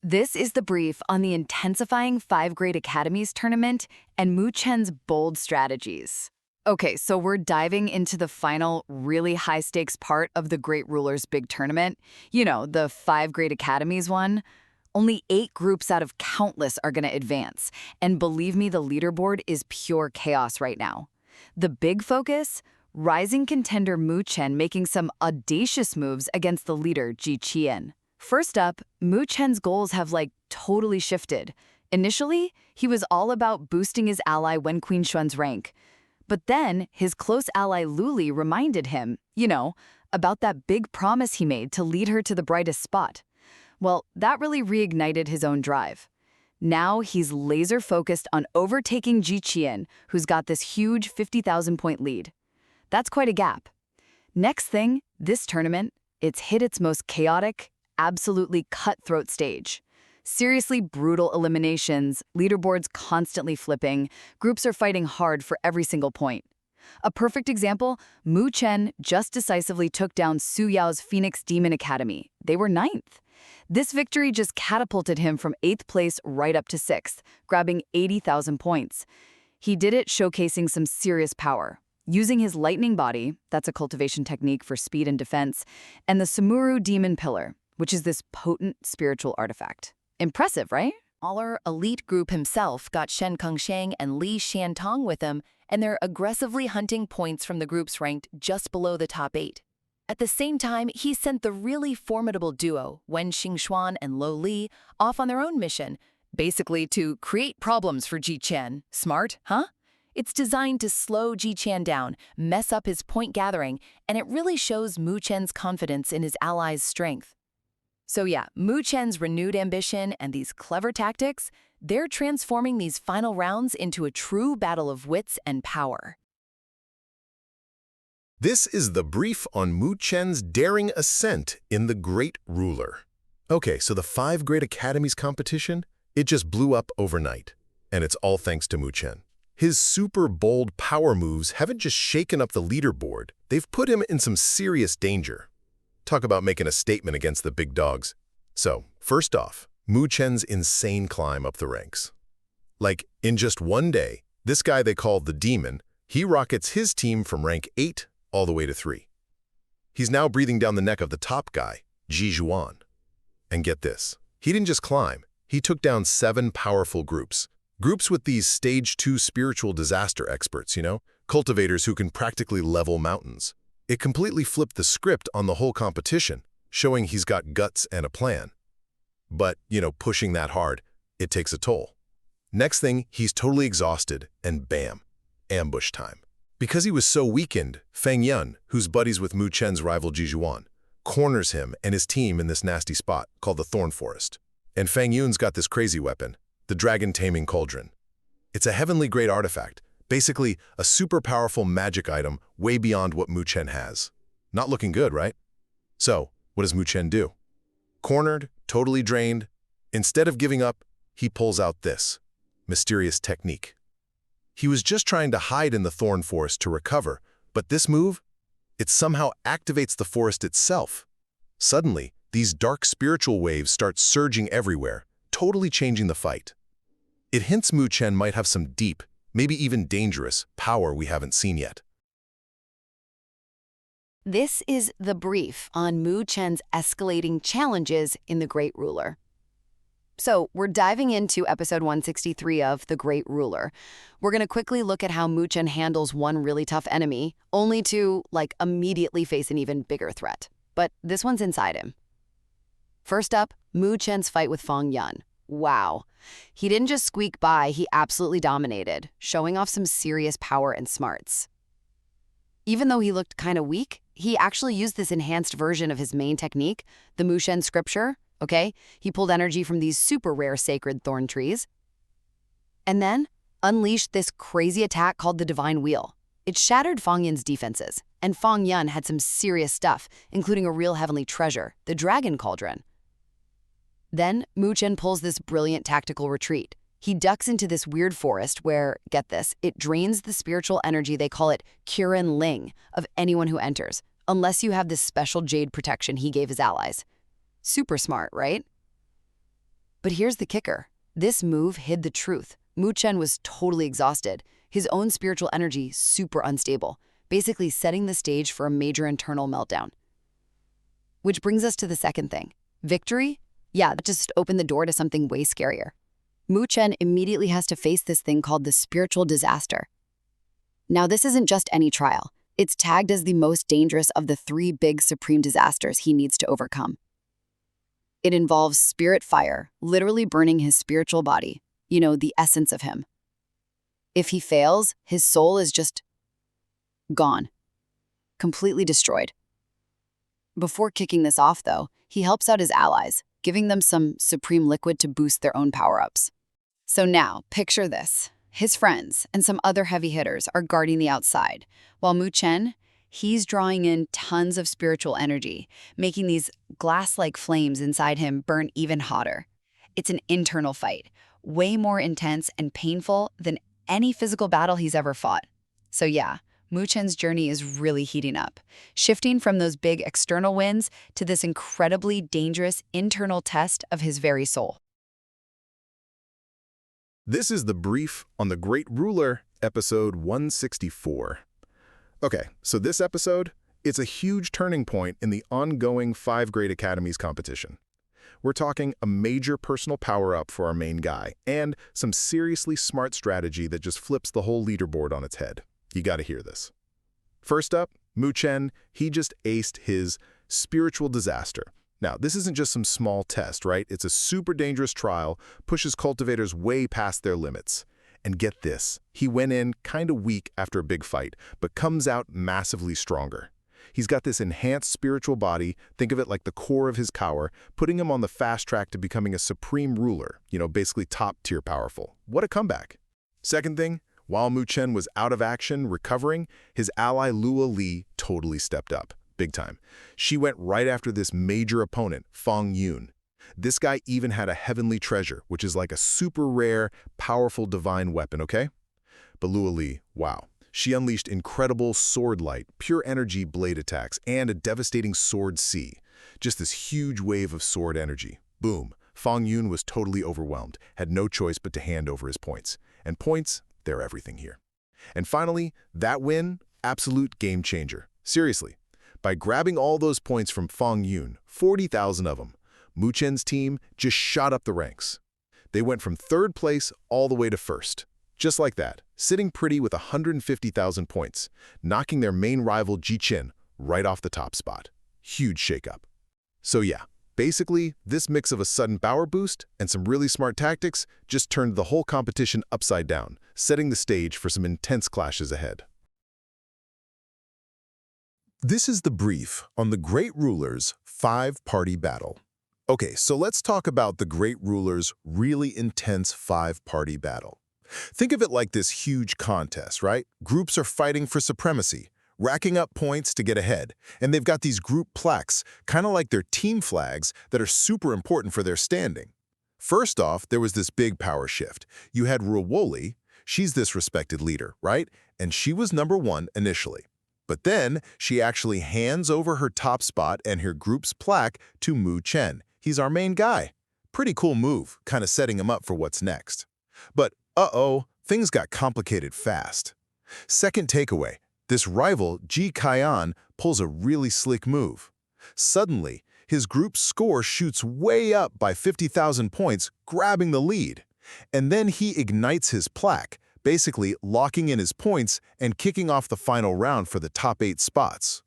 This is the brief on the intensifying 5 Great Academies tournament and Mu Chen's bold strategies. Okay, so we're diving into the final, really high-stakes part of the Great Ruler's big tournament. You know, the 5 Great Academies one. Only 8 groups out of countless are going to advance. And believe me, the leaderboard is pure chaos right now. The big focus? Rising contender Mu Chen making some audacious moves against the leader Ji Qian. First up, Mu Chen's goals have totally shifted. Initially, he was all about boosting his ally Wen Quinxuan's rank. But then, his close ally Luli reminded him, about that big promise he made to lead her to the brightest spot. Well, that really reignited his own drive. Now he's laser-focused on overtaking Ji Qian, who's got this huge 50,000-point lead. That's quite a gap. Next thing, this tournament, it's hit its most chaotic, absolutely cutthroat stage. Seriously brutal eliminations, leaderboards constantly flipping, groups are fighting hard for every single point. A perfect example, Mu Chen just decisively took down Su Yao's Phoenix Demon Academy. They were 9th. This victory just catapulted him from 8th place right up to 6th, grabbing 80,000 points. He did it showcasing some serious power. Using his lightning body, that's a cultivation technique for speed and defense, and the Sumuru Demon Pillar, which is this potent spiritual artifact. Impressive, right? Our elite group himself got Shen Kengsheng and Li Xiantong with him, and they're aggressively hunting points from the groups ranked just below the top 8. At the same time, he sent the really formidable duo, Wen Xingxuan and Lo Li, off on their own mission, basically to create problems for Ji Qian. Smart, huh? It's designed to slow Ji Qian down, mess up his point gathering, and it really shows Mu Chen's confidence in his allies' strength. So yeah, Mu Chen's renewed ambition and these clever tactics, they're transforming these final rounds into a true battle of wits and power. This is the brief on Mu Chen's daring ascent in the Great Ruler. Okay, so the 5 Great Academies competition, it just blew up overnight. And it's all thanks to Mu Chen. His super bold power moves haven't just shaken up the leaderboard, they've put him in some serious danger. Talk about making a statement against the big dogs. So, first off, Mu Chen's insane climb up the ranks. In just one day, this guy they call the Demon, he rockets his team from rank 8 all the way to 3. He's now breathing down the neck of the top guy, Ji Zhuan. And get this, he didn't just climb, he took down 7 powerful groups. Groups with these stage 2 spiritual disaster experts, cultivators who can practically level mountains. It completely flipped the script on the whole competition, showing he's got guts and a plan. But, pushing that hard, it takes a toll. Next thing, he's totally exhausted, and bam, ambush time. Because he was so weakened, Feng Yun, who's buddies with Mu Chen's rival Ji Zhuan, corners him and his team in this nasty spot called the Thorn Forest. And Feng Yun's got this crazy weapon, the Dragon-Taming Cauldron. It's a heavenly great artifact, basically a super powerful magic item way beyond what Mu Chen has. Not looking good, right? So, what does Mu Chen do? Cornered, totally drained, instead of giving up, he pulls out this mysterious technique. He was just trying to hide in the thorn forest to recover, but this move, it somehow activates the forest itself. Suddenly, these dark spiritual waves start surging everywhere, totally changing the fight. It hints Mu Chen might have some deep, maybe even dangerous, power we haven't seen yet. This is the brief on Mu Chen's escalating challenges in the Great Ruler. So we're diving into episode 163 of The Great Ruler. We're going to quickly look at how Mu Chen handles one really tough enemy, only to, immediately face an even bigger threat. But this one's inside him. First up, Mu Chen's fight with Feng Yun. Wow. He didn't just squeak by, he absolutely dominated, showing off some serious power and smarts. Even though he looked kind of weak, he actually used this enhanced version of his main technique, the Mu Shen scripture, okay? He pulled energy from these super rare sacred thorn trees, and then unleashed this crazy attack called the Divine Wheel. It shattered Feng Yun's defenses, and Feng Yun had some serious stuff, including a real heavenly treasure, the Dragon Cauldron. Then, Mu Chen pulls this brilliant tactical retreat. He ducks into this weird forest where, get this, it drains the spiritual energy, they call it Qiren Ling, of anyone who enters, unless you have this special jade protection he gave his allies. Super smart, right? But here's the kicker. This move hid the truth. Mu Chen was totally exhausted, his own spiritual energy super unstable, basically setting the stage for a major internal meltdown. Which brings us to the second thing. Victory? Yeah, that just opened the door to something way scarier. Mu Chen immediately has to face this thing called the spiritual disaster. Now, this isn't just any trial. It's tagged as the most dangerous of the 3 big supreme disasters he needs to overcome. It involves spirit fire, literally burning his spiritual body, the essence of him. If he fails, his soul is just gone, completely destroyed. Before kicking this off, though, he helps out his allies, giving them some supreme liquid to boost their own power-ups. So now, picture this. His friends and some other heavy hitters are guarding the outside, while Mu Chen, he's drawing in tons of spiritual energy, making these glass-like flames inside him burn even hotter. It's an internal fight, way more intense and painful than any physical battle he's ever fought. So yeah, Mu Chen's journey is really heating up, shifting from those big external wins to this incredibly dangerous internal test of his very soul. This is the brief on The Great Ruler, episode 164. Okay, so this episode, it's a huge turning point in the ongoing 5 Great Academies competition. We're talking a major personal power-up for our main guy, and some seriously smart strategy that just flips the whole leaderboard on its head. You gotta hear this. First up, Mu Chen, he just aced his spiritual disaster. Now, this isn't just some small test, right? It's a super dangerous trial, pushes cultivators way past their limits. And get this, he went in kinda weak after a big fight, but comes out massively stronger. He's got this enhanced spiritual body, think of it like the core of his power, putting him on the fast track to becoming a supreme ruler, basically top-tier powerful. What a comeback. Second thing, while Mu Chen was out of action, recovering, his ally Lua Li totally stepped up, big time. She went right after this major opponent, Fang Yun. This guy even had a heavenly treasure, which is like a super rare, powerful divine weapon, okay? But Lua Li, wow. She unleashed incredible sword light, pure energy blade attacks, and a devastating sword sea. Just this huge wave of sword energy. Boom. Fang Yun was totally overwhelmed, had no choice but to hand over his points. And points, they're everything here. And finally, that win, absolute game changer. Seriously. By grabbing all those points from Fang Yun, 40,000 of them, Mu Chen's team just shot up the ranks. They went from 3rd place all the way to 1st. Just like that, sitting pretty with 150,000 points, knocking their main rival Chen right off the top spot. Huge shakeup. So yeah, basically, this mix of a sudden power boost and some really smart tactics just turned the whole competition upside down, setting the stage for some intense clashes ahead. This is the brief on the Great Ruler's 5-party battle. Okay, so let's talk about the Great Ruler's really intense 5-party battle. Think of it like this huge contest, right? Groups are fighting for supremacy, racking up points to get ahead, and they've got these group plaques, kind of like their team flags, that are super important for their standing. First off, there was this big power shift. You had Ruoli, she's this respected leader, right? And she was number 1 initially. But then, she actually hands over her top spot and her group's plaque to Mu Chen. He's our main guy. Pretty cool move, kind of setting him up for what's next. But things got complicated fast. Second takeaway, this rival, Ji Kaian, pulls a really slick move. Suddenly, his group's score shoots way up by 50,000 points, grabbing the lead. And then he ignites his plaque, basically locking in his points and kicking off the final round for the top 8 spots.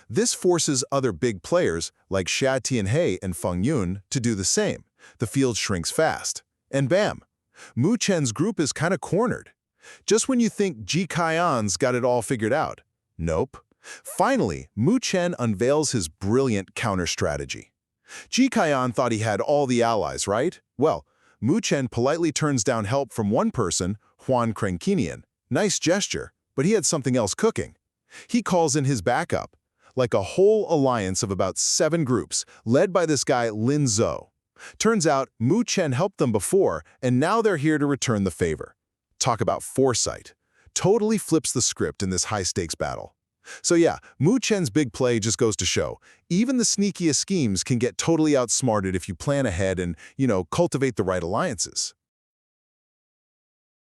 This forces other big players like Xia Tianhe and Feng Yun to do the same. The field shrinks fast. And bam! Mu Chen's group is kind of cornered. Just when you think Ji Kaian's got it all figured out. Nope. Finally, Mu Chen unveils his brilliant counter-strategy. Ji Kaian thought he had all the allies, right? Well, Mu Chen politely turns down help from one person, Huan Krenkinian. Nice gesture, but he had something else cooking. He calls in his backup, like a whole alliance of about 7 groups, led by this guy Lin Zhou. Turns out, Mu Chen helped them before, and now they're here to return the favor. Talk about foresight. Totally flips the script in this high-stakes battle. So yeah, Mu Chen's big play just goes to show, even the sneakiest schemes can get totally outsmarted if you plan ahead and, cultivate the right alliances.